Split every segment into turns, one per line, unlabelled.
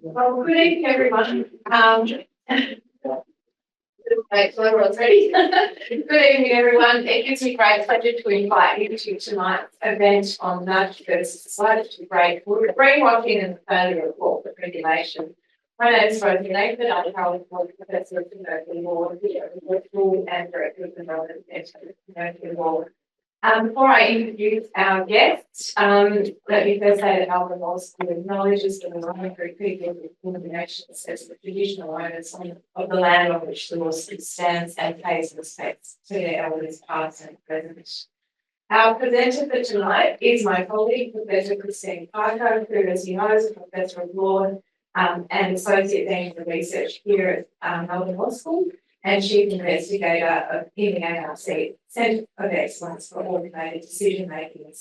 Well, good evening, everyone. Wait, so everyone's ready. Good evening, everyone. It gives me great pleasure to invite you to tonight's event on Nudge versus Sludge to break greenwashing and the failure of corporate regulation. My name is Rosie Nathan. I'm currently Professor of Commercial Law here at the School and Director of the Melbourne Centre for Commercial Law. Before I introduce our guests, let me first say that Melbourne Law School acknowledges the Wurundjeri Group people of the nations as the traditional owners of the land on which the law stands and pays respects to their elders past and present. Our presenter for tonight is my colleague, Professor Christine Parker, who, as you know, is a Professor of Law and Associate Dean of Research here at Melbourne Law School, and Chief Investigator in the ARC Centre of Excellence for Automated Decision Making.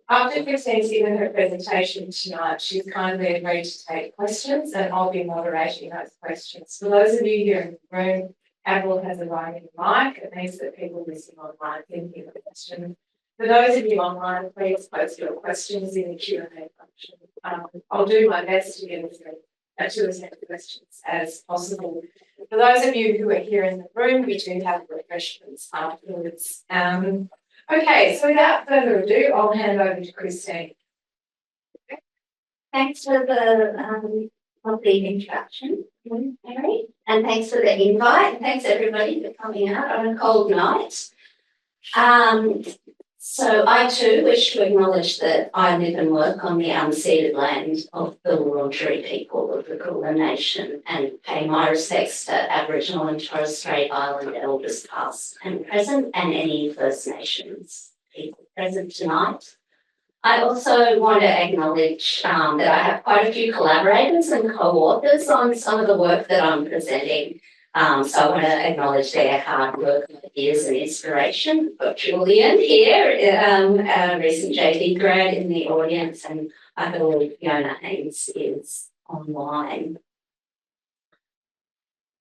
After Christine's given her presentation tonight, she's kindly agreed to take questions, and I'll be moderating those questions. For those of you here in the room, Avril has a roaming mic. It means that people listening online can hear the question. For those of you online, please post your questions in the Q&A function. I'll do my best to get to as many questions as possible. For those of you who are here in the room, we do have refreshments afterwards. Okay, so without further ado, I'll hand over to Christine.
Thanks for the lovely introduction, Mary, and thanks for the invite, and thanks everybody for coming out on a cold night. So I too wish to acknowledge that I live and work on the unceded land of the Wurundjeri people of the Kulin Nation and pay my respects to Aboriginal and Torres Strait Island elders past and present and any First Nations people present tonight. I also want to acknowledge that I have quite a few collaborators and co-authors on some of the work that I'm presenting. So I want to acknowledge their hard work, ideas and inspiration. We've got Julian here, a recent JD grad in the audience, and I believe Fiona Haynes is online.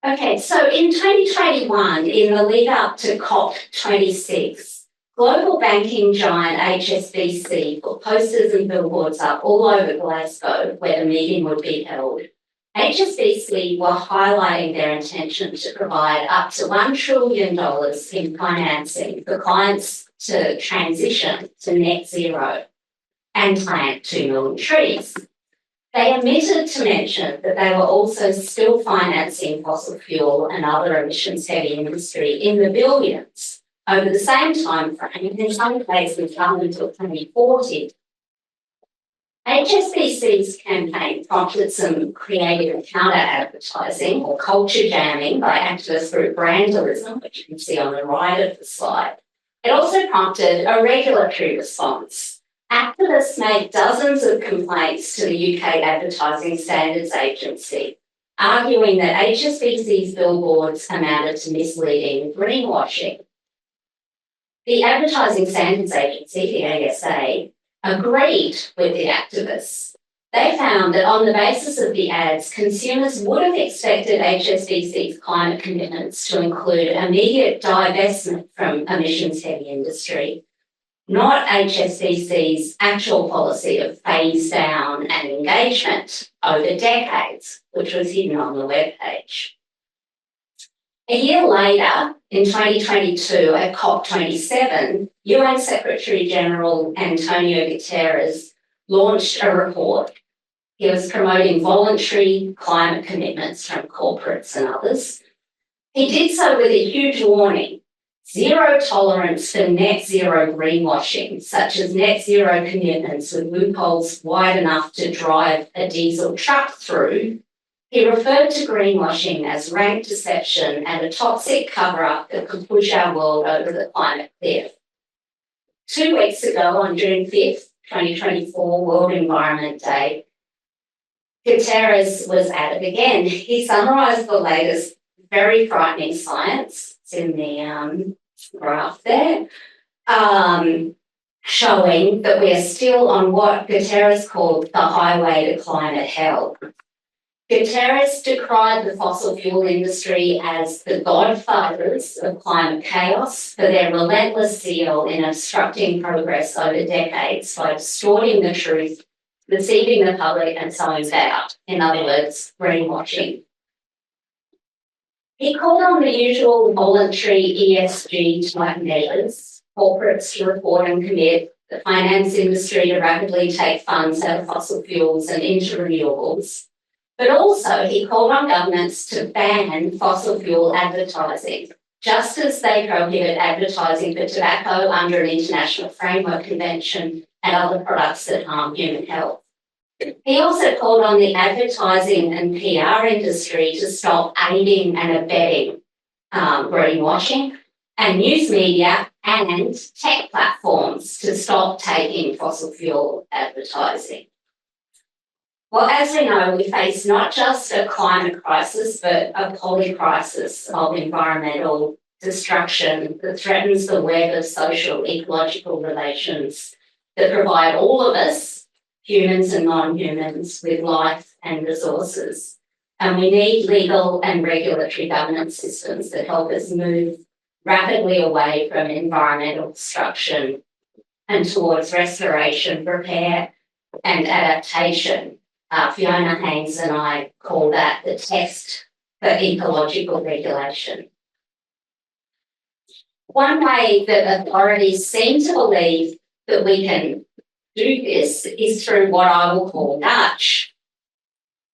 Okay, so in 2021, in the lead up to COP26, global banking giant HSBC put posters and billboards up all over Glasgow where the meeting would be held. HSBC were highlighting their intention to provide up to $1 trillion in financing for clients to transition to net zero and plant 2 million trees. They omitted to mention that they were also still financing fossil fuel and other emissions-heavy industry in the billions over the same time frame, in some cases up until 2040. HSBC's campaign prompted some creative counter-advertising or culture jamming by activist group Brandalism, which you can see on the right of the slide. It also prompted a regulatory response. Activists made dozens of complaints to the UK Advertising Standards Agency, arguing that HSBC's billboards amounted to misleading greenwashing. The Advertising Standards Agency, the ASA, agreed with the activists. They found that on the basis of the ads, consumers would have expected HSBC's climate commitments to include immediate divestment from emissions-heavy industry, not HSBC's actual policy of phase down and engagement over decades, which was hidden on the webpage. A year later, in 2022, at COP27, UN Secretary-General Antonio Guterres launched a report. He was promoting voluntary climate commitments from corporates and others. He did so with a huge warning: zero tolerance for net zero greenwashing, such as net zero commitments with loopholes wide enough to drive a diesel truck through. He referred to greenwashing as rank deception and a toxic cover-up that could push our world over the climate cliff. 2 weeks ago, on June 5th, 2024, World Environment Day, Guterres was at it again. He summarised the latest very frightening science. It's in the graph there, showing that we are still on what Guterres called the highway to climate hell. Guterres decried the fossil fuel industry as the godfathers of climate chaos for their relentless zeal in obstructing progress over decades by distorting the truth deceiving the public and sowing doubt. In other words, greenwashing. He called on the usual voluntary ESG type measures, corporates to report and commit, the finance industry to rapidly take funds out of fossil fuels and into renewables. But also he called on governments to ban fossil fuel advertising, just as they prohibit advertising for tobacco under an international framework convention and other products that harm human health. He also called on the advertising and PR industry to stop aiding and abetting greenwashing, and news media and tech platforms to stop taking fossil fuel advertising. Well, as we know, we face not just a climate crisis, but a polycrisis of environmental destruction that threatens the web of social ecological relations that provide all of us, humans and non-humans, with life and resources. And we need legal and regulatory governance systems that help us move rapidly away from environmental destruction and towards restoration, repair and adaptation. Fiona Haynes and I call that the test for ecological regulation. One way that authorities seem to believe that we can do this is through what I will call nudge.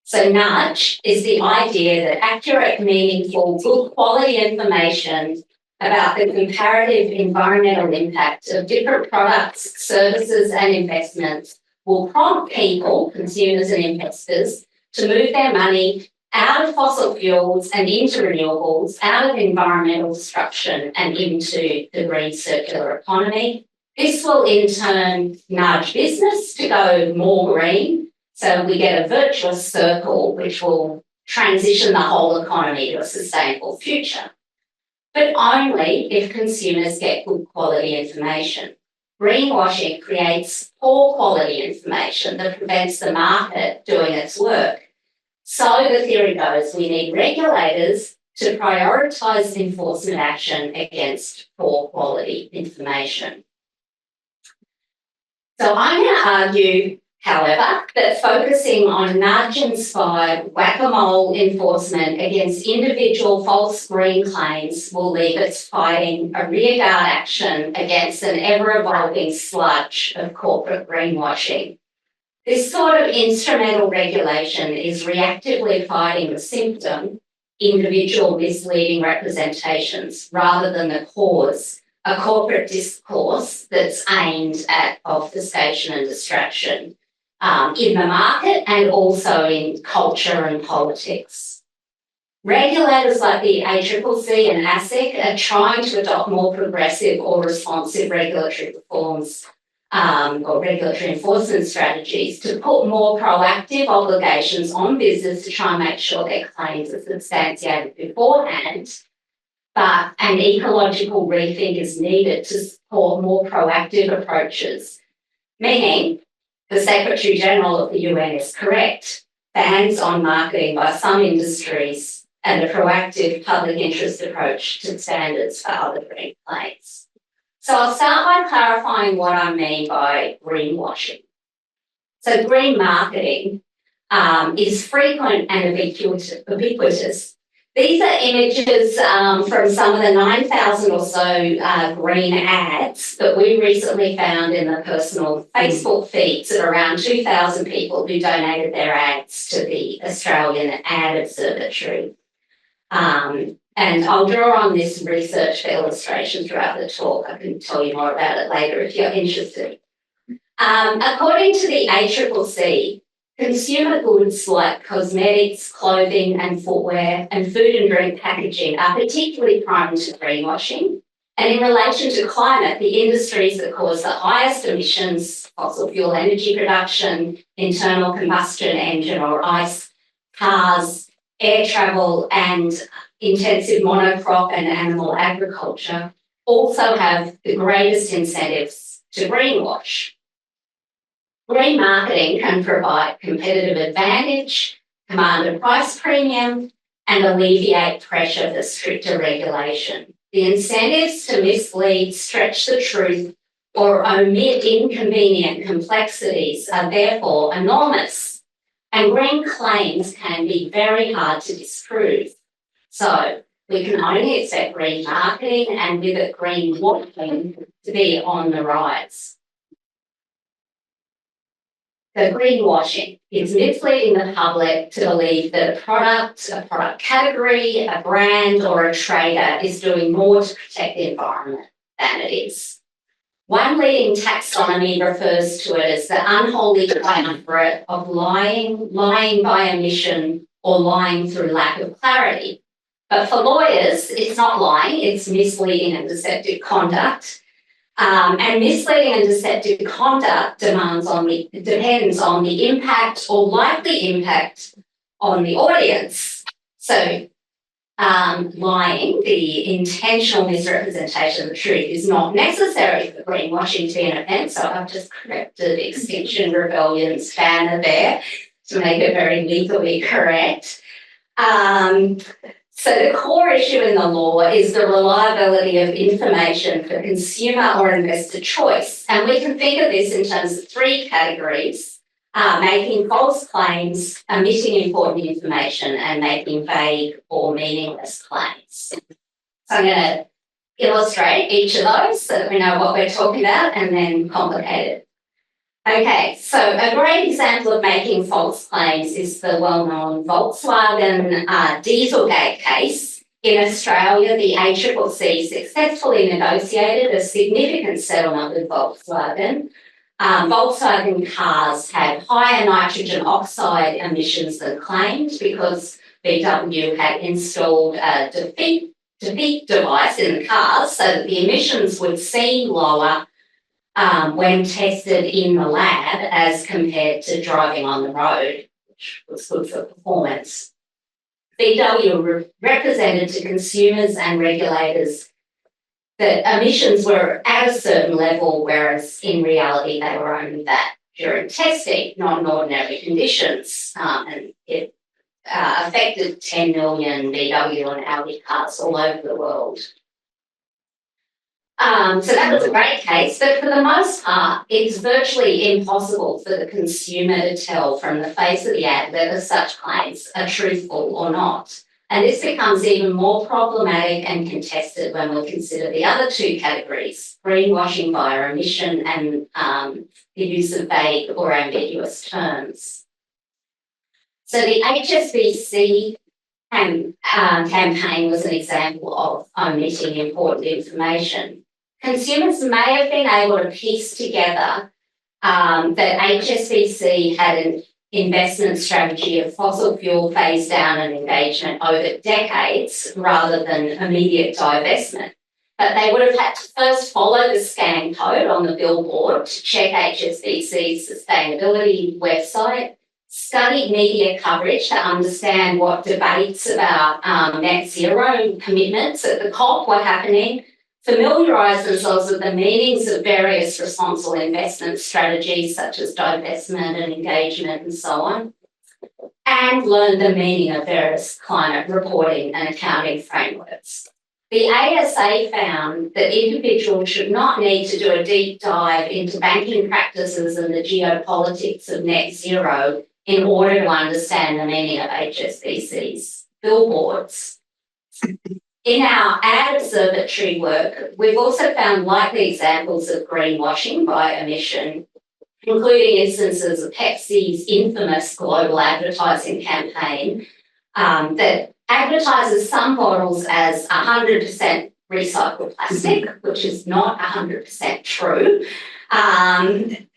So nudge is the idea that accurate, meaningful, good quality information about the comparative environmental impact of different products, services and investments will prompt people, consumers and investors, to move their money out of fossil fuels and into renewables, out of environmental destruction and into the green circular economy. This will in turn nudge business to go more green, so we get a virtuous circle which will transition the whole economy to a sustainable future. But only if consumers get good quality information. Greenwashing creates poor quality information that prevents the market doing its work. So the theory goes, we need regulators to prioritise enforcement action against poor quality information. So I'm going to argue, however, that focusing on nudge-inspired whack-a-mole enforcement against individual false green claims will leave us fighting a rearguard action against an ever-evolving sludge of corporate greenwashing. This sort of instrumental regulation is reactively fighting the symptom, individual misleading representations, rather than the cause, a corporate discourse that's aimed at obfuscation and distraction. In the market and also in culture and politics. Regulators like the ACCC and ASIC are trying to adopt more progressive or responsive regulatory reforms or regulatory enforcement strategies to put more proactive obligations on business to try and make sure their claims are substantiated beforehand. But an ecological rethink is needed to support more proactive approaches, meaning the Secretary General of the UN is correct. Bans on marketing by some industries and a proactive public interest approach to standards for other green claims. So I'll start by clarifying what I mean by greenwashing. So green marketing is frequent and ubiquitous. These are images from some of the 9,000 or so green ads that we recently found in the personal Facebook feeds of around 2,000 people who donated their ads to the Australian Ad Observatory. And I'll draw on this research for illustration throughout the talk. I can tell you more about it later if you're interested. According to the ACCC, consumer goods like cosmetics, clothing and footwear and food and drink packaging are particularly prone to greenwashing. And in relation to climate, the industries that cause the highest emissions, fossil fuel energy production, internal combustion engine or ICE, cars, air travel and intensive monocrop and animal agriculture also have the greatest incentives to greenwash. Green marketing can provide competitive advantage, command a price premium, and alleviate pressure for stricter regulation. The incentives to mislead, stretch the truth, or omit inconvenient complexities are therefore enormous, and green claims can be very hard to disprove. So we can only expect green marketing and with it greenwashing to be on the rise. So greenwashing is misleading the public to believe that a product category, a brand or a trader is doing more to protect the environment than it is. One leading taxonomy refers to it as the unholy triumvirate of lying by omission, or lying through lack of clarity. But for lawyers, it's not lying, it's misleading and deceptive conduct. And misleading and deceptive conduct depends on the impact or likely impact on the audience. So lying, the intentional misrepresentation of the truth, is not necessary for greenwashing to be an offence. So I've just corrected Extinction Rebellion's banner there to make it very legally correct. So the core issue in the law is the reliability of information for consumer or investor choice. And we can think of this in terms of three categories: making false claims, omitting important information, and making vague or meaningless claims. So I'm going to illustrate each of those so that we know what we're talking about, and then complicate it. Okay, so a great example of making false claims is the well-known Volkswagen Dieselgate case. In Australia, the ACCC successfully negotiated a significant settlement with Volkswagen. Volkswagen cars had higher nitrogen oxide emissions than claimed because VW had installed a defeat device in the cars so that the emissions would seem lower when tested in the lab as compared to driving on the road, which was good for performance. VW represented to consumers and regulators that emissions were at a certain level, whereas in reality they were only that during testing, not in ordinary conditions. And it affected 10 million VW and Audi cars all over the world. So that was a great case, but for the most part, it's virtually impossible for the consumer to tell from the face of the ad whether such claims are truthful or not. And this becomes even more problematic and contested when we consider the other two categories: greenwashing via omission and the use of vague or ambiguous terms. So the HSBC campaign was an example of omitting important information. Consumers may have been able to piece together that HSBC had an investment strategy of fossil fuel phase down and engagement over decades rather than immediate divestment. But they would have had to first follow the scan code on the billboard to check HSBC's sustainability website, study media coverage to understand what debates about net zero commitments at the COP were happening, familiarise themselves with the meanings of various responsible investment strategies such as divestment and engagement and so on, and learn the meaning of various climate reporting and accounting frameworks. The ASA found that individuals should not need to do a deep dive into banking practices and the geopolitics of net zero in order to understand the meaning of HSBC's billboards. In our ad observatory work, we've also found likely examples of greenwashing by omission, including instances of Pepsi's infamous global advertising campaign that advertises some bottles as 100% recycled plastic, which is not 100% true. And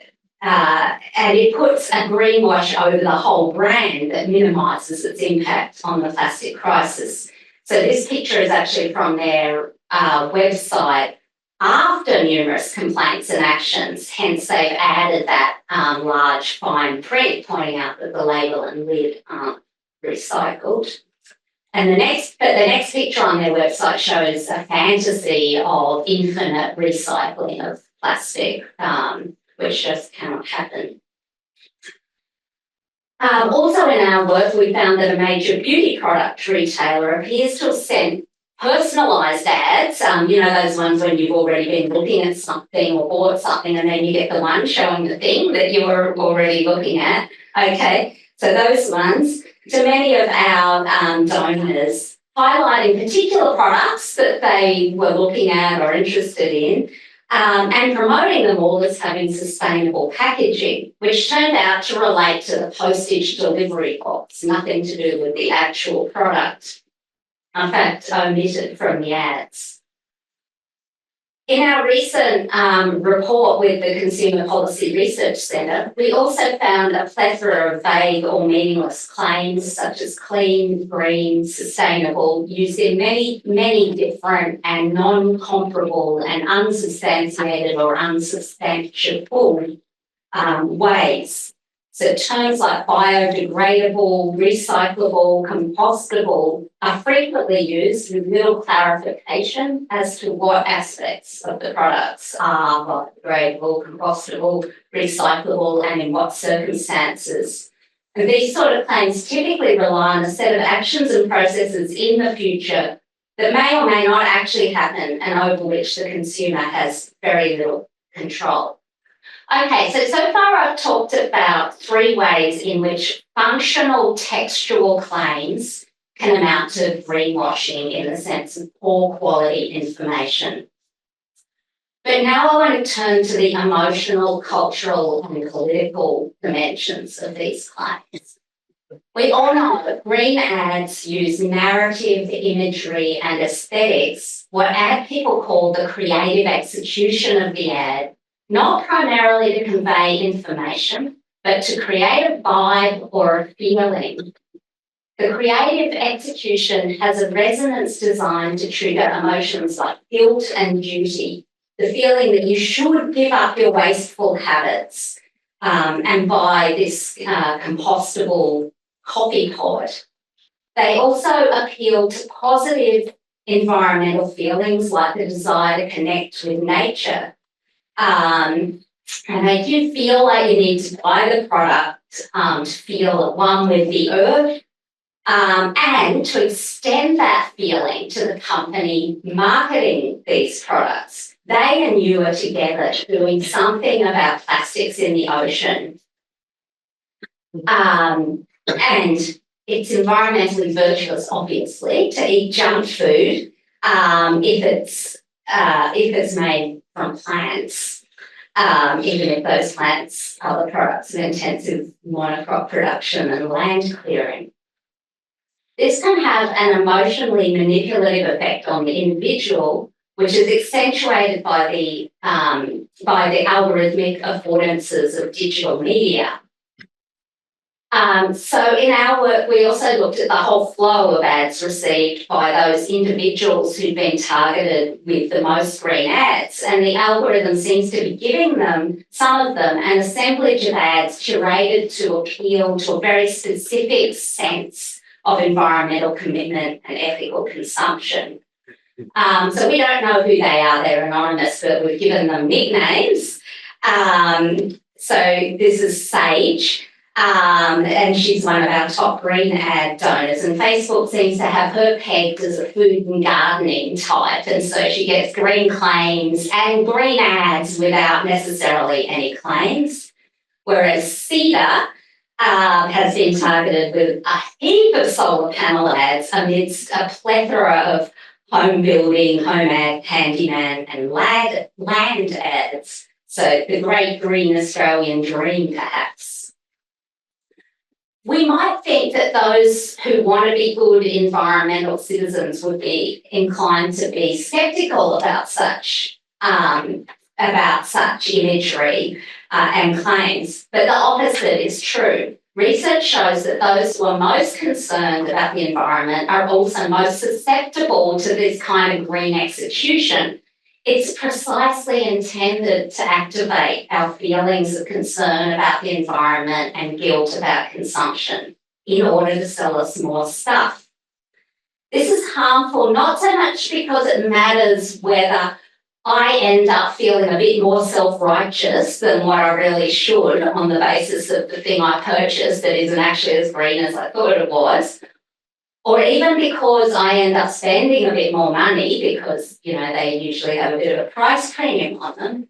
it puts a greenwash over the whole brand that minimises its impact on the plastic crisis. So this picture is actually from their website after numerous complaints and actions, hence they've added that large fine print pointing out that the label and lid aren't recycled. And the next picture on their website shows a fantasy of infinite recycling of plastic, which just cannot happen. Also in our work, we found that a major beauty product retailer appears to have sent personalised ads, those ones when you've already been looking at something or bought something and then you get the one showing the thing that you were already looking at. Okay, so those ones, to many of our donors, highlighting particular products that they were looking at or interested in, and promoting them all as having sustainable packaging, which turned out to relate to the postage delivery costs, nothing to do with the actual product. In fact, omitted from the ads. In our recent report with the Consumer Policy Research Centre, we also found a plethora of vague or meaningless claims such as clean, green, sustainable, used in many, many different and non-comparable and unsubstantiated or unsubstantiable ways. So terms like biodegradable, recyclable, compostable are frequently used with little clarification as to what aspects of the products are biodegradable, compostable, recyclable, and in what circumstances. And these sort of claims typically rely on a set of actions and processes in the future that may or may not actually happen and over which the consumer has very little control. Okay, so far I've talked about 3 ways in which functional textual claims can amount to greenwashing in the sense of poor quality information. But now I want to turn to the emotional, cultural and political dimensions of these claims. We all know that green ads use narrative, imagery and aesthetics, what ad people call the creative execution of the ad, not primarily to convey information, but to create a vibe or a feeling. The creative execution has a resonance designed to trigger emotions like guilt and duty, the feeling that you should give up your wasteful habits and buy this compostable coffee pot. They also appeal to positive environmental feelings like the desire to connect with nature. And they do feel like you need to buy the product to feel at one with the earth and to extend that feeling to the company marketing these products. They and you are together doing something about plastics in the ocean. And it's environmentally virtuous, obviously, to eat junk food if it's made from plants, even if those plants are the products of intensive monocrop production and land clearing. This can have an emotionally manipulative effect on the individual, which is accentuated by the algorithmic affordances of digital media. So in our work, we also looked at the whole flow of ads received by those individuals who've been targeted with the most green ads, and the algorithm seems to be giving them, some of them, an assemblage of ads curated to appeal to a very specific sense of environmental commitment and ethical consumption. So we don't know who they are, they're anonymous, but we've given them nicknames. So this is Sage. And she's one of our top green ad donors, and Facebook seems to have her pegged as a food and gardening type, and so she gets green claims and green ads without necessarily any claims, whereas Cedar has been targeted with a heap of solar panel ads amidst a plethora of home building, home ad, handyman and land ads. So the great green Australian dream, perhaps. We might think that those who want to be good environmental citizens would be inclined to be sceptical about such imagery and claims, but the opposite is true. Research shows that those who are most concerned about the environment are also most susceptible to this kind of green execution. It's precisely intended to activate our feelings of concern about the environment and guilt about consumption in order to sell us more stuff. This is harmful not so much because it matters whether I end up feeling a bit more self-righteous than what I really should on the basis of the thing I purchased that isn't actually as green as I thought it was, or even because I end up spending a bit more money because, they usually have a bit of a price premium on them.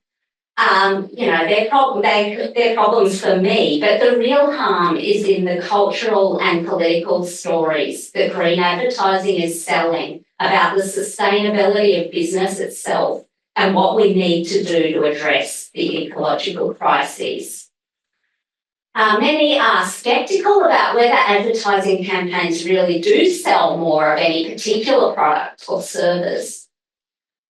They're problems for me, but the real harm is in the cultural and political stories that green advertising is selling about the sustainability of business itself and what we need to do to address the ecological crises. Many are sceptical about whether advertising campaigns really do sell more of any particular product or service.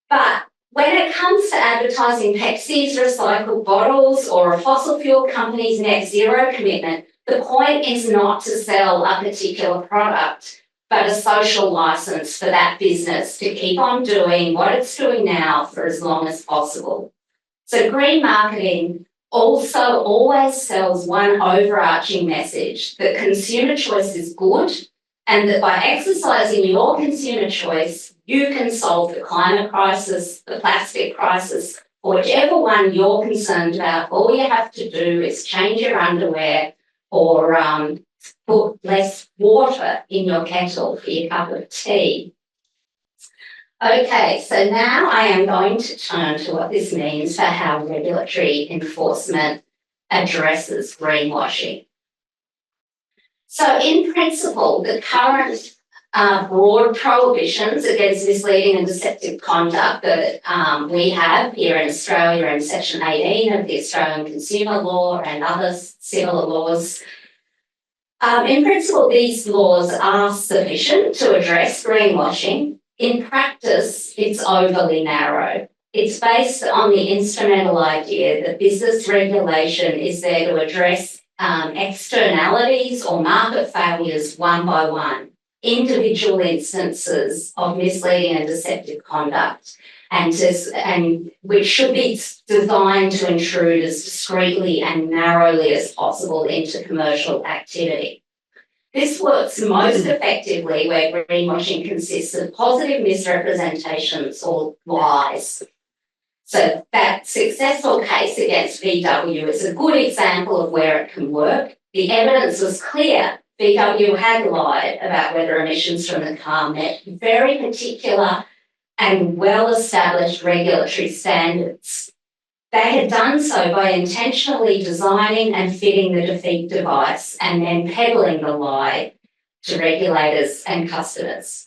But when it comes to advertising Pepsi's recycled bottles or a fossil fuel company's net zero commitment, the point is not to sell a particular product, but a social license for that business to keep on doing what it's doing now for as long as possible. So green marketing also always sells one overarching message that consumer choice is good and that by exercising your consumer choice, you can solve the climate crisis, the plastic crisis, or whichever one you're concerned about. All you have to do is change your underwear or put less water in your kettle for your cup of tea. Okay, so now I am going to turn to what this means for how regulatory enforcement addresses greenwashing. So in principle, the current broad prohibitions against misleading and deceptive conduct that we have here in Australia in Section 18 of the Australian Consumer Law and other similar laws, in principle, these laws are sufficient to address greenwashing. In practice, it's overly narrow. It's based on the instrumental idea that business regulation is there to address externalities or market failures one by one, individual instances of misleading and deceptive conduct, and which should be designed to intrude as discreetly and narrowly as possible into commercial activity. This works most effectively where greenwashing consists of positive misrepresentations or lies. So that successful case against VW is a good example of where it can work. The evidence was clear. VW had lied about whether emissions from the car met very particular and well-established regulatory standards. They had done so by intentionally designing and fitting the defeat device and then peddling the lie to regulators and customers.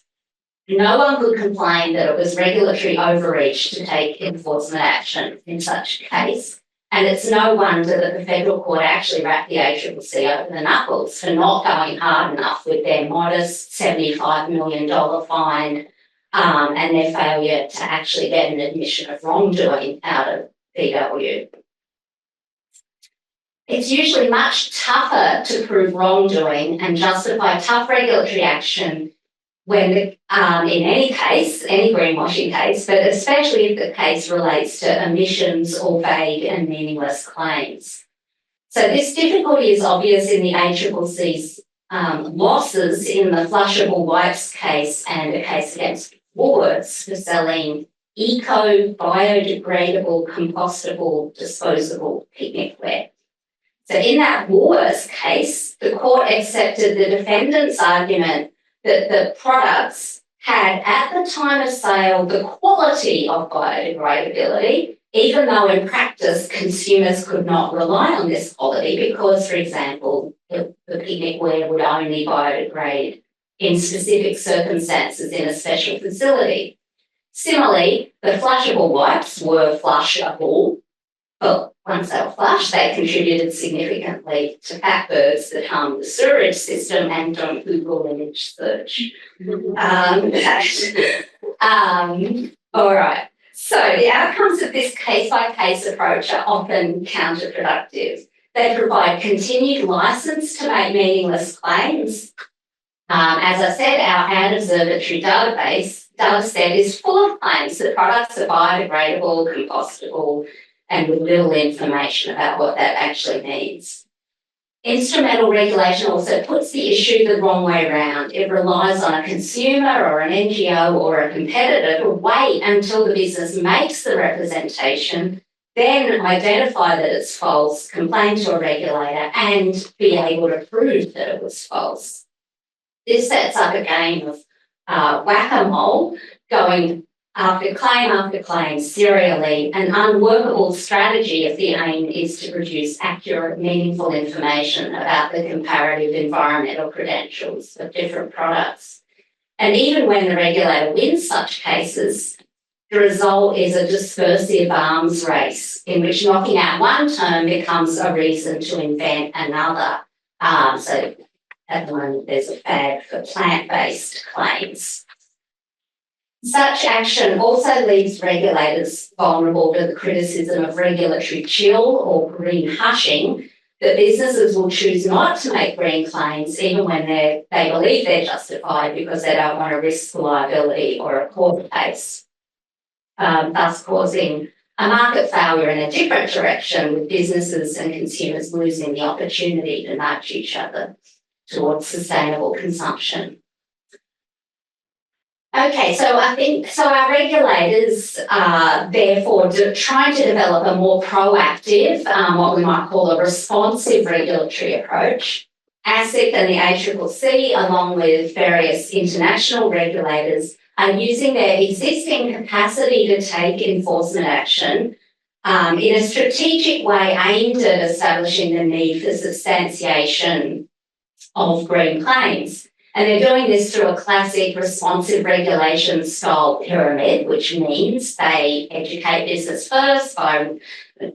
No one could complain that it was regulatory overreach to take enforcement action in such a case, and it's no wonder that the federal court actually wrapped the ACCC over the knuckles for not going hard enough with their modest $75 million fine and their failure to actually get an admission of wrongdoing out of VW. It's usually much tougher to prove wrongdoing and justify tough regulatory action when, in any case, any greenwashing case, but especially if the case relates to omissions or vague and meaningless claims. So this difficulty is obvious in the ACCC's losses in the flushable wipes case and a case against Woolworths for selling eco, biodegradable, compostable, disposable picnic wear. So in that Woolworths case, the court accepted the defendant's argument that the products had at the time of sale the quality of biodegradability, even though in practice consumers could not rely on this quality because, for example, the picnic wear would only biodegrade in specific circumstances in a special facility. Similarly, the flushable wipes were flushable, but once they were flushed, they contributed significantly to fatbergs that harm the sewerage system and don't Google image search. All right. So the outcomes of this case-by-case approach are often counterproductive. They provide continued license to make meaningless claims. As I said, our ad observatory database dataset is full of claims that products are biodegradable, compostable, and with little information about what that actually means. Instrumental regulation also puts the issue the wrong way around. It relies on a consumer or an NGO or a competitor to wait until the business makes the representation, then identify that it's false, complain to a regulator, and be able to prove that it was false. This sets up a game of whack-a-mole, going after claim serially. An unworkable strategy if the aim is to produce accurate, meaningful information about the comparative environmental credentials of different products. And even when the regulator wins such cases, the result is a dispersive arms race in which knocking out one term becomes a reason to invent another. So at the moment, there's a fad for plant-based claims. Such action also leaves regulators vulnerable to the criticism of regulatory chill or green hushing, that businesses will choose not to make green claims even when they believe they're justified because they don't want to risk liability or a court case, thus causing a market failure in a different direction, with businesses and consumers losing the opportunity to nudge each other towards sustainable consumption. Okay, so I think our regulators are therefore trying to develop a more proactive, what we might call a responsive regulatory approach. ASIC and the ACCC, along with various international regulators, are using their existing capacity to take enforcement action in a strategic way aimed at establishing the need for substantiation of green claims. And they're doing this through a classic responsive regulation style pyramid, which means they educate business first by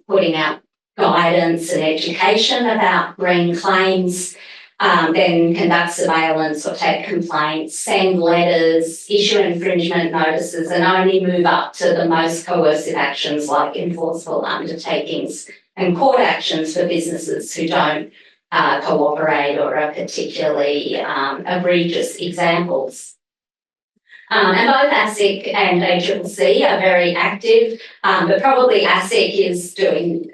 putting out guidance and education about green claims, then conduct surveillance or take complaints, send letters, issue infringement notices, and only move up to the most coercive actions like enforceable undertakings and court actions for businesses who don't cooperate or are particularly egregious examples. And both ASIC and ACCC are very active, but probably ASIC is doing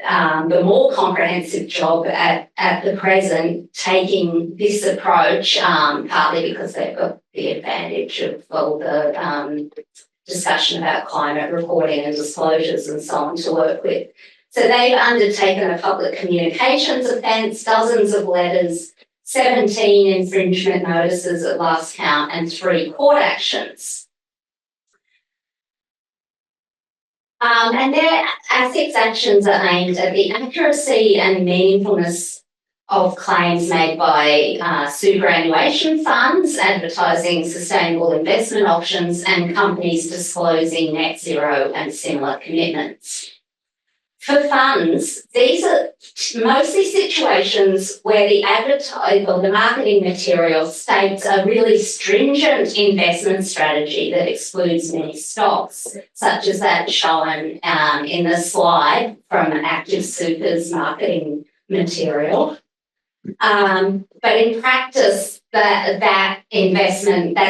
the more comprehensive job at the present, taking this approach, partly because they've got the advantage of all the discussion about climate reporting and disclosures and so on to work with. So they've undertaken a public communications offence, dozens of letters, 17 infringement notices at last count, and 3 court actions. And their ASIC's actions are aimed at the accuracy and meaningfulness of claims made by superannuation funds advertising sustainable investment options and companies disclosing net zero and similar commitments. For funds, these are mostly situations where the advertising or the marketing material states a really stringent investment strategy that excludes many stocks, such as that shown in the slide from Active Super's marketing material. But in practice, that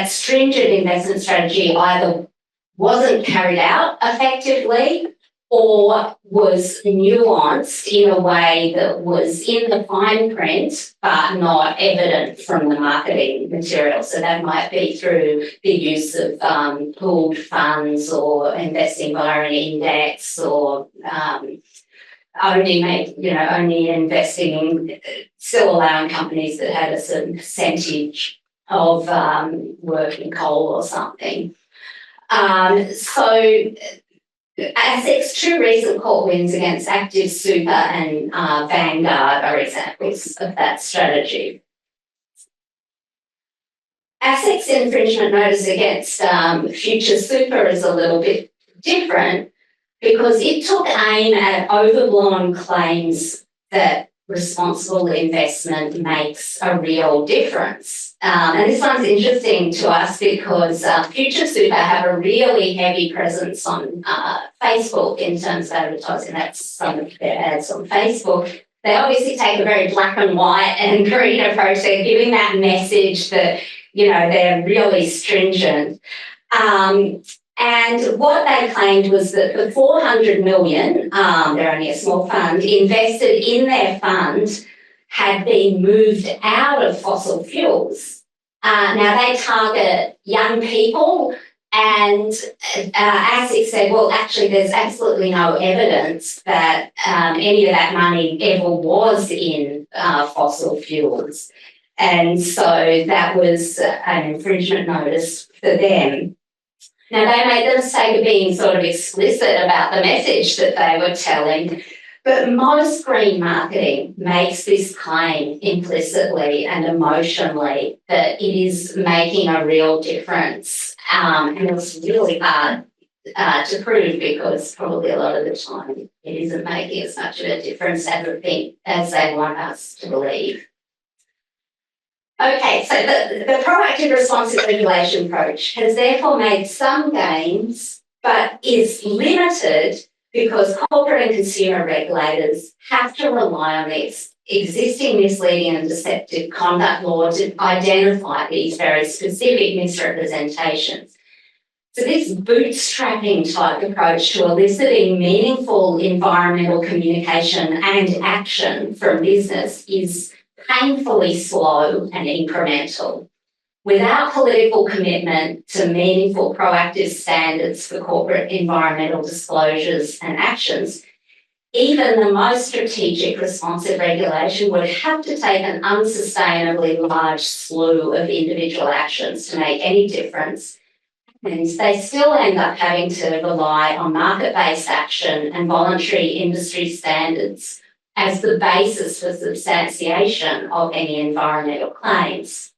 stringent investment strategy either wasn't carried out effectively or was nuanced in a way that was in the fine print but not evident from the marketing material. So that might be through the use of pooled funds or investing via an index, or only investing in, still allowing companies that had a certain percentage of working coal or something. So ASIC's 2 recent court wins against Active Super and Vanguard are examples of that strategy. ASIC's infringement notice against Future Super is a little bit different because it took aim at overblown claims that responsible investment makes a real difference. And this one's interesting to us because Future Super have a really heavy presence on Facebook in terms of advertising. That's some of their ads on Facebook. They obviously take a very black and white and green approach. They're giving that message that, they're really stringent. And what they claimed was that the 400 million, they're only a small fund, invested in their fund had been moved out of fossil fuels. Now they target young people, and ASIC said, well, actually there's absolutely no evidence that any of that money ever was in fossil fuels. And so that was an infringement notice for them. Now, they made the mistake of being sort of explicit about the message that they were telling, but most green marketing makes this claim implicitly and emotionally that it is making a real difference. And it's really hard to prove because probably a lot of the time it isn't making as much of a difference as they want us to believe. Okay, so the proactive responsive regulation approach has therefore made some gains, but is limited because corporate and consumer regulators have to rely on its existing misleading and deceptive conduct law to identify these very specific misrepresentations. So this bootstrapping type approach to eliciting meaningful environmental communication and action from business is painfully slow and incremental. Without political commitment to meaningful proactive standards for corporate environmental disclosures and actions, even the most strategic responsive regulation would have to take an unsustainably large slew of individual actions to make any difference. And they still end up having to rely on market-based action and voluntary industry standards as the basis for substantiation of any environmental claims.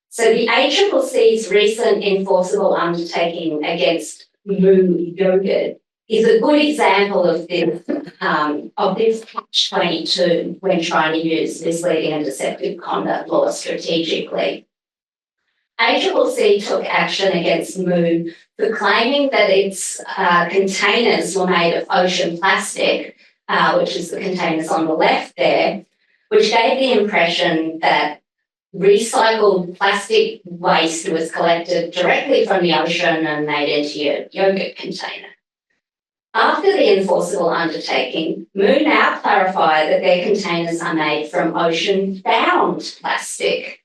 So the ACCC's recent enforceable undertaking against Moo Yogurt is a good example of this catch-22 when trying to use misleading and deceptive conduct law strategically. ACCC took action against Moo for claiming that its containers were made of ocean plastic, which is the containers on the left there, which gave the impression that recycled plastic waste was collected directly from the ocean and made into your yogurt container. After the enforceable undertaking, Moo now clarified that their containers are made from ocean-bound plastic.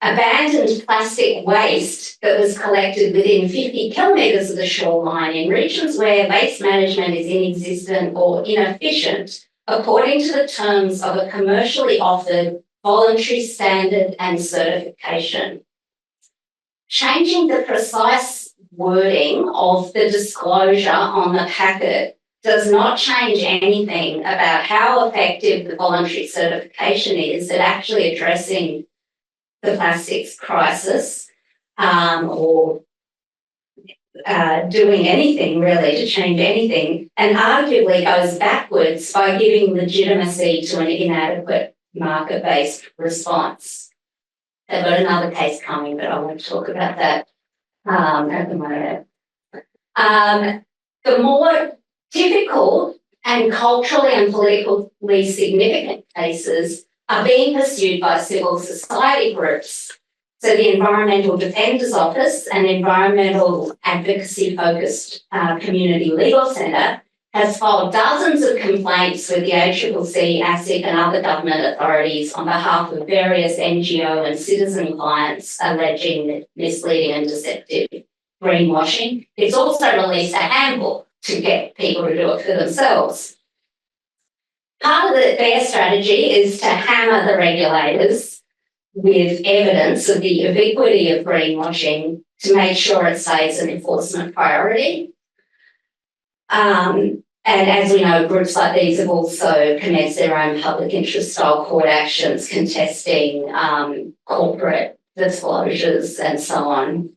Abandoned plastic waste that was collected within 50 kilometres of the shoreline in regions where waste management is inexistent or inefficient, according to the terms of a commercially offered voluntary standard and certification. Changing the precise wording of the disclosure on the packet does not change anything about how effective the voluntary certification is at actually addressing the plastics crisis or doing anything really to change anything, and arguably goes backwards by giving legitimacy to an inadequate market-based response. They've got another case coming, but I won't talk about that at the moment. The more difficult and culturally and politically significant cases are being pursued by civil society groups. So the Environmental Defenders Office, an environmental advocacy-focused community legal centre, has filed dozens of complaints with the ACCC, ASIC and other government authorities on behalf of various NGO and citizen clients alleging misleading and deceptive greenwashing. It's also released a handbook to get people to do it for themselves. Part of their strategy is to hammer the regulators with evidence of the ubiquity of greenwashing to make sure it stays an enforcement priority. And as we know, groups like these have also commenced their own public interest style court actions contesting corporate disclosures and so on.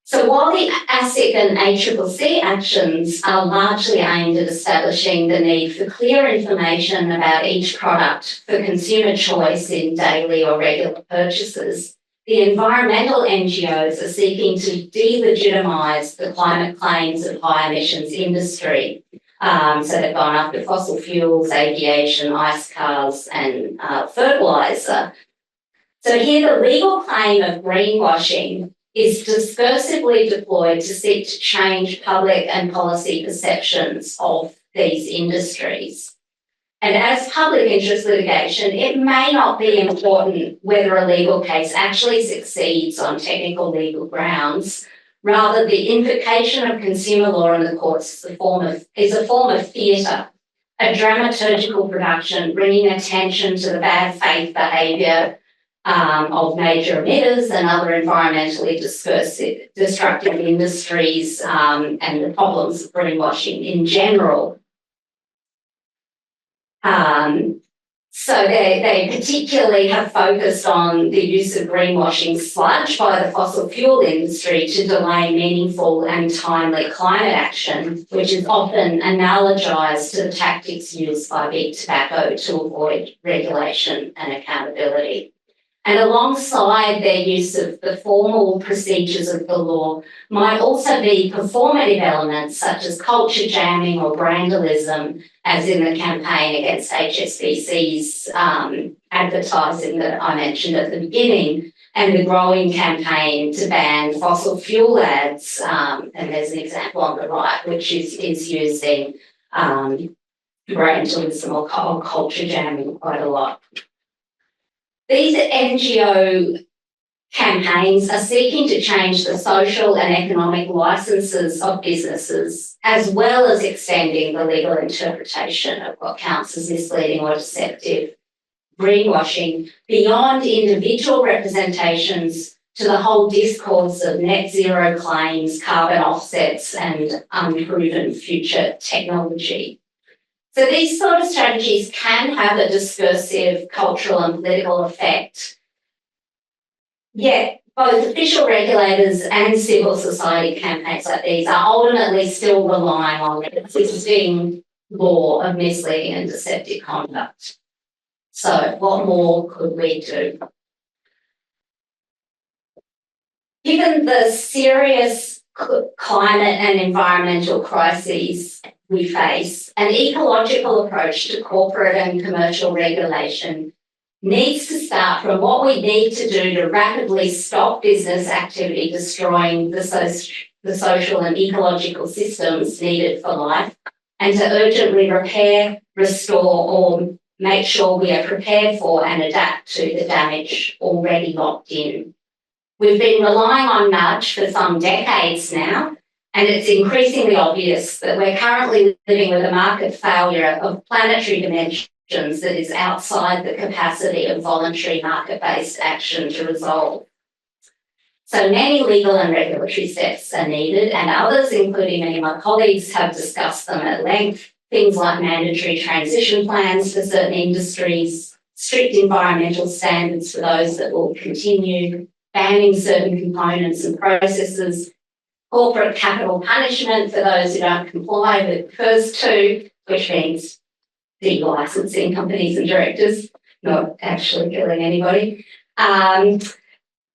So while the ASIC and ACCC actions are largely aimed at establishing the need for clear information about each product for consumer choice in daily or regular purchases, the environmental NGOs are seeking to delegitimise the climate claims of high emissions industry. So they've gone after fossil fuels, aviation, ice cars and fertiliser. So here the legal claim of greenwashing is discursively deployed to seek to change public and policy perceptions of these industries. And as public interest litigation, it may not be important whether a legal case actually succeeds on technical legal grounds. Rather, the invocation of consumer law in the courts is a form of theatre a dramaturgical production bringing attention to the bad faith behaviour of major emitters and other environmentally destructive industries and the problems of greenwashing in general. So they particularly have focused on the use of greenwashing sludge by the fossil fuel industry to delay meaningful and timely climate action, which is often analogised to the tactics used by big tobacco to avoid regulation and accountability. And alongside their use of the formal procedures of the law might also be performative elements such as culture jamming or brandalism, as in the campaign against HSBC's advertising that I mentioned at the beginning, and the growing campaign to ban fossil fuel ads. And there's an example on the right, which is using brandalism or culture jamming quite a lot. These NGO campaigns are seeking to change the social and economic licences of businesses, as well as extending the legal interpretation of what counts as misleading or deceptive greenwashing beyond individual representations to the whole discourse of net zero claims, carbon offsets, and unproven future technology. So these sort of strategies can have a discursive cultural and political effect. Yet both official regulators and civil society campaigns like these are ultimately still relying on the existing law of misleading and deceptive conduct. So what more could we do? Given the serious climate and environmental crises we face, an ecological approach to corporate and commercial regulation needs to start from what we need to do to rapidly stop business activity destroying the social and ecological systems needed for life, and to urgently repair, restore, or make sure we are prepared for and adapt to the damage already locked in. We've been relying on nudge for some decades now, and it's increasingly obvious that we're currently living with a market failure of planetary dimensions that is outside the capacity of voluntary market-based action to resolve. So many legal and regulatory steps are needed, and others, including many of my colleagues, have discussed them at length. Things like mandatory transition plans for certain industries, strict environmental standards for those that will continue, banning certain components and processes, corporate capital punishment for those who don't comply with the first two, which means de-licensing companies and directors, not actually killing anybody.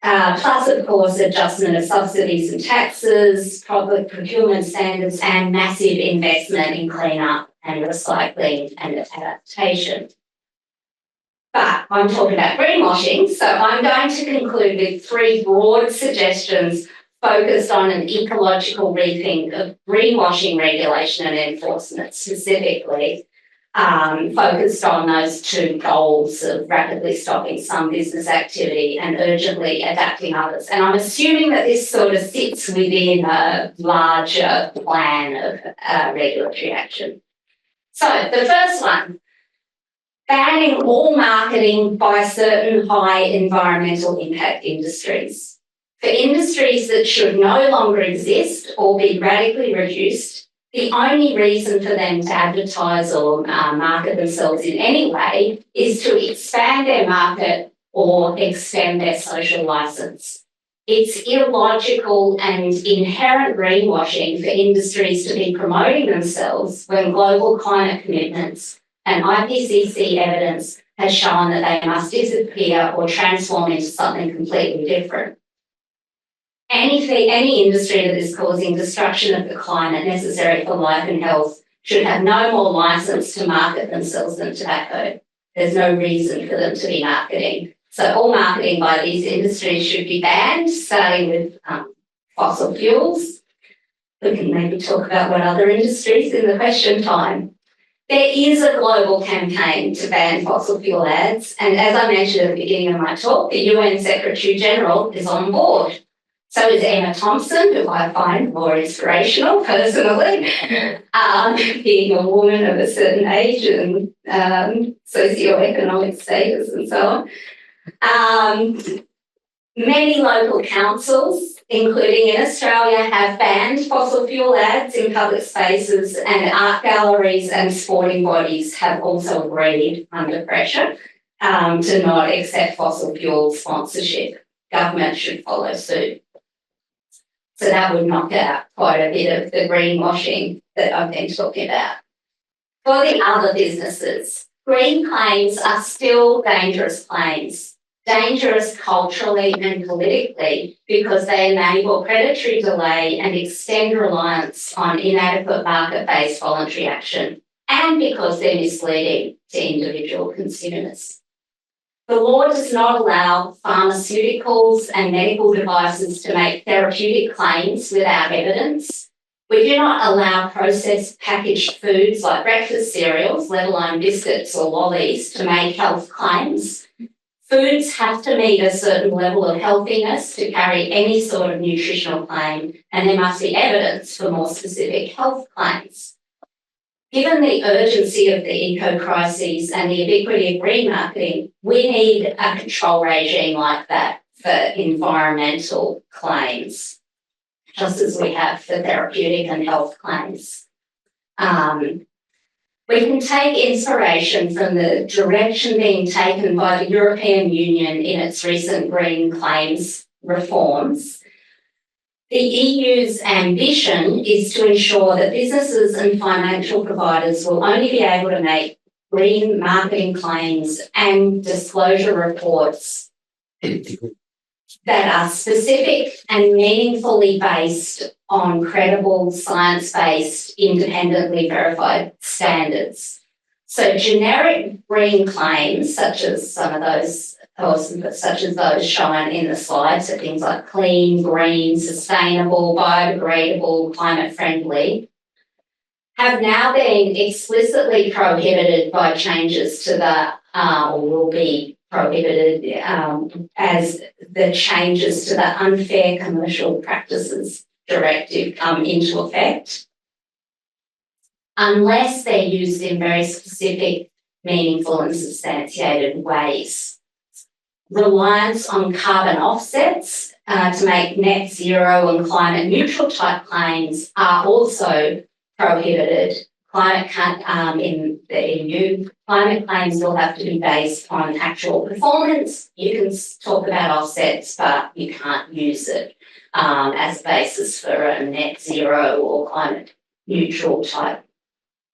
Plus, of course, adjustment of subsidies and taxes, public procurement standards, and massive investment in clean-up and recycling and adaptation. But I'm talking about greenwashing, so I'm going to conclude with 3 broad suggestions focused on an ecological rethink of greenwashing regulation and enforcement, specifically focused on those 2 goals of rapidly stopping some business activity and urgently adapting others. And I'm assuming that this sort of sits within a larger plan of regulatory action. So the first one, banning all marketing by certain high environmental impact industries. For industries that should no longer exist or be radically reduced, the only reason for them to advertise or market themselves in any way is to expand their market or extend their social licence. It's illogical and inherent greenwashing for industries to be promoting themselves when global climate commitments and IPCC evidence has shown that they must disappear or transform into something completely different. Any industry that is causing destruction of the climate necessary for life and health should have no more licence to market themselves than tobacco. There's no reason for them to be marketing. So all marketing by these industries should be banned, starting with fossil fuels. We can maybe talk about what other industries in the question time. There is a global campaign to ban fossil fuel ads, and as I mentioned at the beginning of my talk, the UN Secretary General is on board. So is Emma Thompson, who I find more inspirational personally, being a woman of a certain age and socioeconomic status and so on. Many local councils, including in Australia, have banned fossil fuel ads in public spaces, and art galleries and sporting bodies have also agreed under pressure to not accept fossil fuel sponsorship. Government should follow suit. So that would knock out quite a bit of the greenwashing that I've been talking about. For the other businesses, green claims are still dangerous claims. Dangerous culturally and politically because they enable predatory delay and extend reliance on inadequate market-based voluntary action, and because they're misleading to individual consumers. The law does not allow pharmaceuticals and medical devices to make therapeutic claims without evidence. We do not allow processed packaged foods like breakfast cereals, let alone biscuits or lollies, to make health claims. Foods have to meet a certain level of healthiness to carry any sort of nutritional claim, and there must be evidence for more specific health claims. Given the urgency of the eco-crises and the ubiquity of green marketing, we need a control regime like that for environmental claims, just as we have for therapeutic and health claims. We can take inspiration from the direction being taken by the European Union in its recent green claims reforms. The EU's ambition is to ensure that businesses and financial providers will only be able to make green marketing claims and disclosure reports that are specific and meaningfully based on credible, science-based, independently verified standards. So generic green claims, such as those shown in the slides, so things like clean, green, sustainable, biodegradable, climate-friendly, have now been explicitly prohibited by changes to the, or will be prohibited as the changes to the Unfair Commercial Practices Directive come into effect, unless they're used in very specific, meaningful and substantiated ways. Reliance on carbon offsets to make net zero and climate neutral type claims are also prohibited. In the EU, climate claims will have to be based on actual performance. You can talk about offsets, but you can't use it as a basis for a net zero or climate neutral type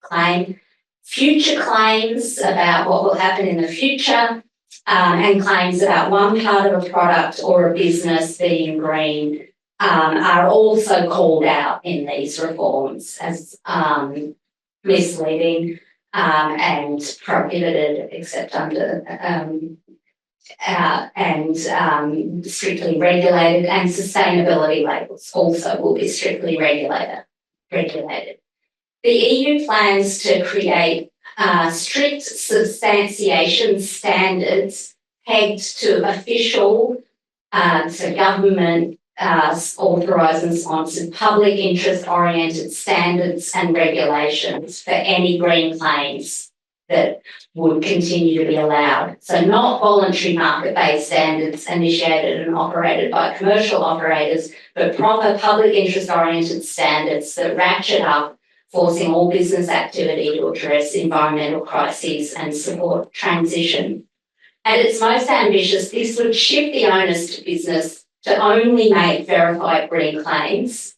claim. Future claims about what will happen in the future and claims about one part of a product or a business being green are also called out in these reforms as misleading and prohibited except under and strictly regulated, and sustainability labels also will be strictly regulated. The EU plans to create strict substantiation standards pegged to official, so government authorised and sponsored public interest-oriented standards and regulations for any green claims that would continue to be allowed. So not voluntary market-based standards initiated and operated by commercial operators, but proper public interest-oriented standards that ratchet up, forcing all business activity to address environmental crises and support transition. At its most ambitious, this would shift the onus to business to only make verified green claims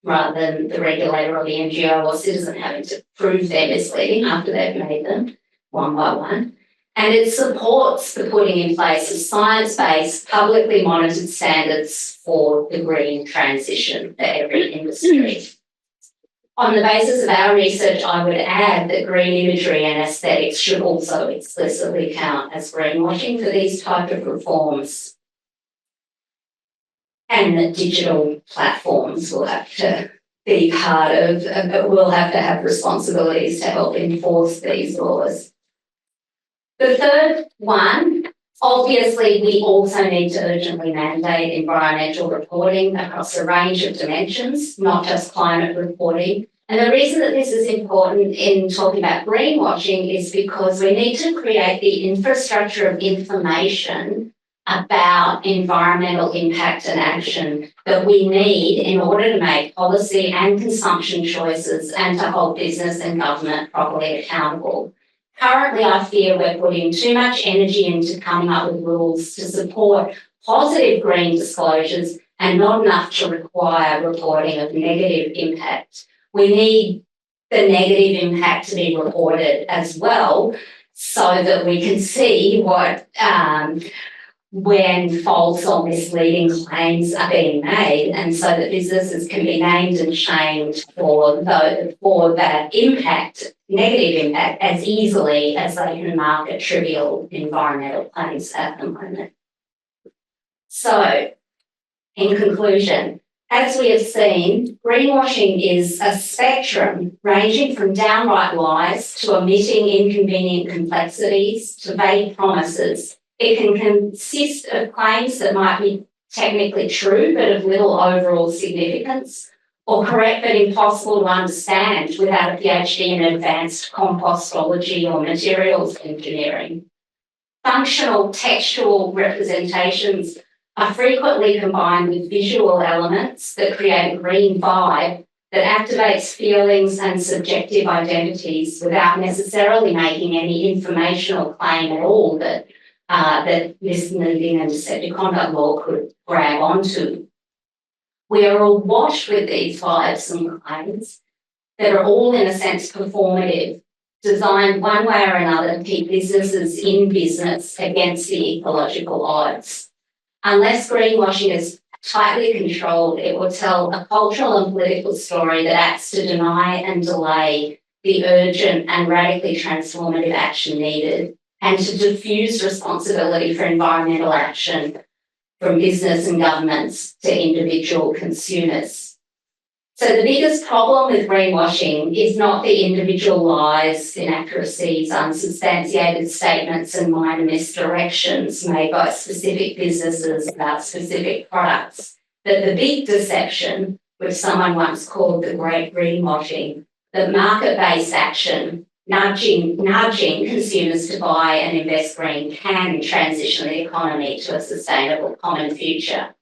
rather than the regulator or the NGO or citizen having to prove they're misleading after they've made them one by one. And it supports the putting in place of science-based, publicly monitored standards for the green transition for every industry. On the basis of our research, I would add that green imagery and aesthetics should also explicitly count as greenwashing for these type of reforms. And that digital platforms will have to be part of, will have to have responsibilities to help enforce these laws. The third one Obviously, we also need to urgently mandate environmental reporting across a range of dimensions, not just climate reporting. And the reason that this is important in talking about greenwashing is because we need to create the infrastructure of information about environmental impact and action that we need in order to make policy and consumption choices and to hold business and government properly accountable. Currently, I fear we're putting too much energy into coming up with rules to support positive green disclosures and not enough to require reporting of negative impact. We need the negative impact to be reported as well so that we can see what when false or misleading claims are being made, and so that businesses can be named and shamed for that impact, negative impact, as easily as they can market trivial environmental claims at the moment. So, in conclusion, as we have seen, greenwashing is a spectrum ranging from downright lies to omitting inconvenient complexities to vague promises. It can consist of claims that might be technically true but of little overall significance, or correct but impossible to understand without a PhD in advanced compostology or materials engineering. Functional textual representations are frequently combined with visual elements that create a green vibe that activates feelings and subjective identities without necessarily making any informational claim at all that misleading and deceptive conduct law could grab onto. We are all washed with these vibes and claims that are all, in a sense, performative, designed one way or another to keep businesses in business against the ecological odds. Unless greenwashing is tightly controlled, it will tell a cultural and political story that acts to deny and delay the urgent and radically transformative action needed, and to diffuse responsibility for environmental action from business and governments to individual consumers. So the biggest problem with greenwashing is not the individual lies, inaccuracies, unsubstantiated statements and minor misdirections made by specific businesses about specific products, but the big deception, which someone once called the great greenwashing, the market-based action, nudging consumers to buy and invest green can transition the economy to a sustainable common future.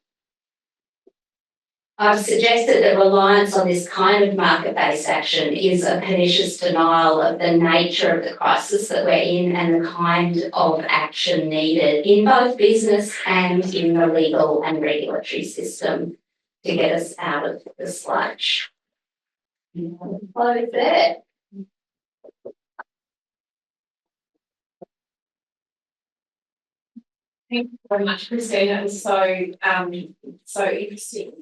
I've suggested that reliance on this kind of market-based action is a pernicious denial of the nature of the crisis that we're in and the kind of action needed in both business and in the legal and regulatory system to get us out of the sludge. Close there.
Thank you very much, Christine. That was so interesting.